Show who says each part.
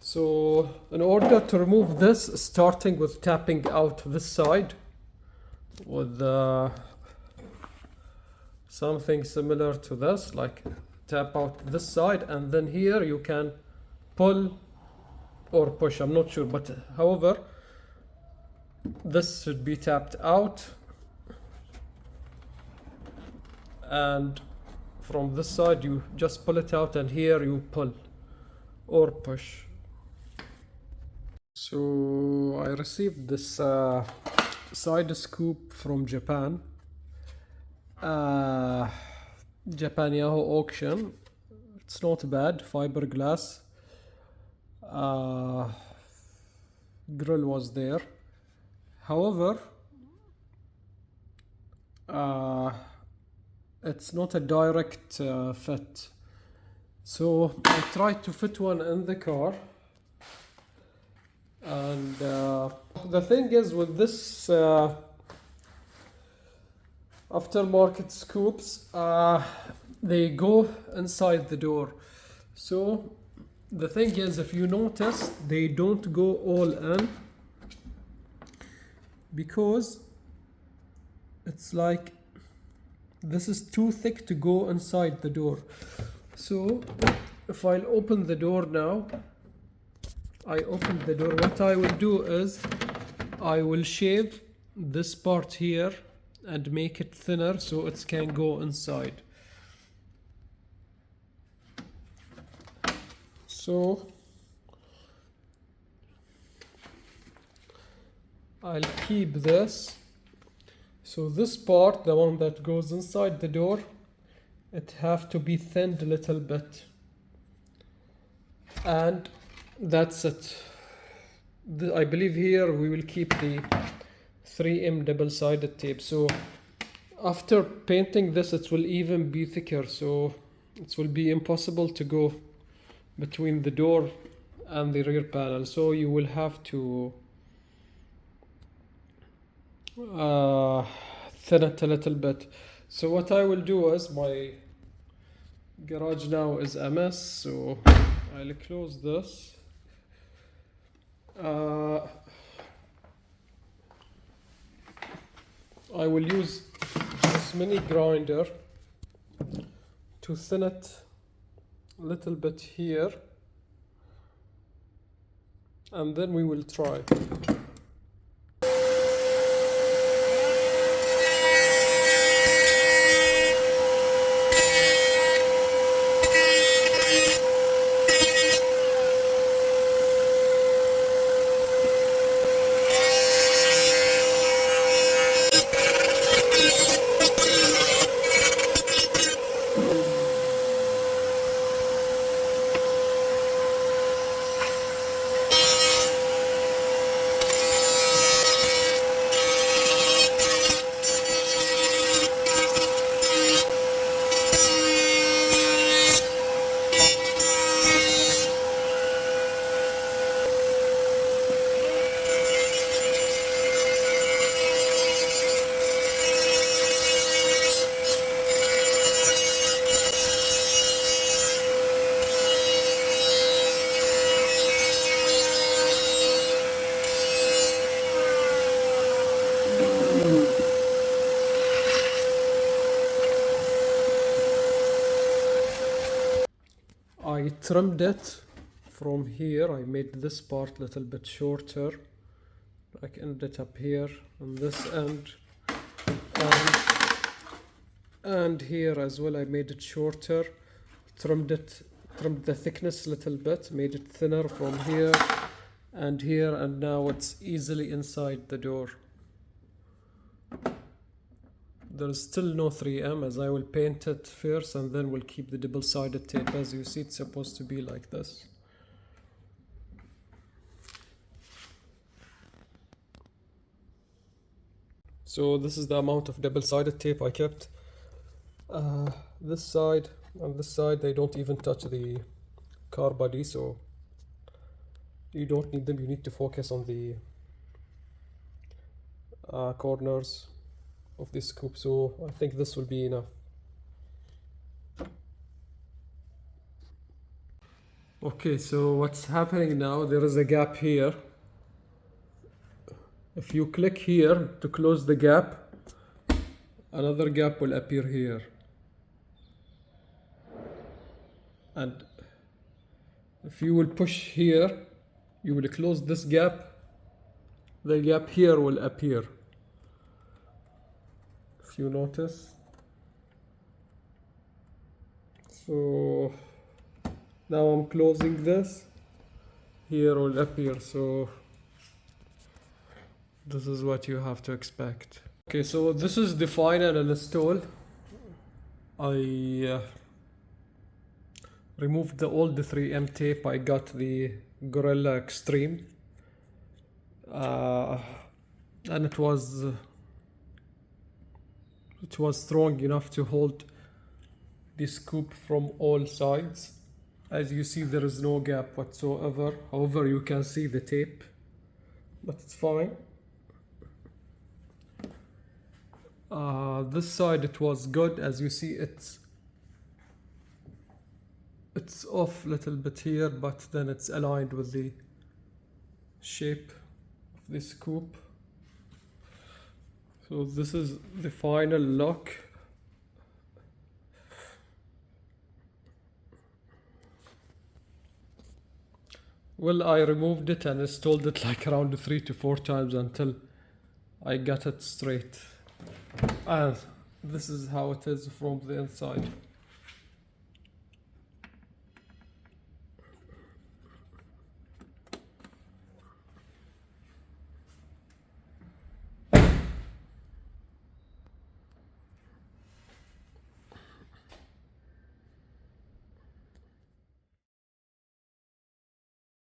Speaker 1: So in order to remove this, starting with tapping out this side with something similar to this, like tap out this side, and then here you can pull or push, I'm not sure, but however this should be tapped out, and from this side you just pull it out, and here you pull or push. So I received this side scoop from Japan, Japan Yahoo auction. It's not bad, fiberglass. Grill was there. However, it's not a direct fit. So I tried to fit one in the car. And the thing is with this aftermarket scoops, they go inside the door. So the thing is, if you notice, they don't go all in because it's like this is too thick to go inside the door. So if I'll open the door now, I open the door, what I will do is I will shave this part here and make it thinner so it can go inside. So I'll keep this. So this part, the one that goes inside the door, it have to be thinned a little bit. And that's it. I believe here we will keep the 3M double-sided tape. So after painting this, it will even be thicker, so it will be impossible to go between the door and the rear panel. So you will have to thin it a little bit. So what I will do is, my garage now is a mess, so I'll close this. I will use this mini grinder to thin it a little bit here, and then we will try. I trimmed it from here. I made this part a little bit shorter. I can end it up here on this end, and here as well. I made it shorter, trimmed the thickness a little bit, made it thinner from here, and now it's easily inside the door. There's still no 3M, as I will paint it first and then we'll keep the double-sided tape. As you see, it's supposed to be like this. So this is the amount of double-sided tape I kept. This side and this side, they don't even touch the car body, so you don't need them. You need to focus on the corners of this scoop, so I think this will be enough. Okay, so what's happening now, there is a gap here. If you click here to close the gap, another gap will appear here. And if you will push here, you will close this gap, the gap here will appear. If you notice. So now I'm closing this, here will appear, so this is what you have to expect. Okay, so this is the final install. I removed the old 3M tape. I got the Gorilla Extreme, and it was strong enough to hold the scoop from all sides. As you see, there is no gap whatsoever. However, you can see the tape, but it's fine. This side it was good. As you see, it's off a little bit here, but then it's aligned with the shape of the scoop. So this is the final look. Well, I removed it and installed it like around 3 to 4 times until I got it straight. And this is how it is from the inside.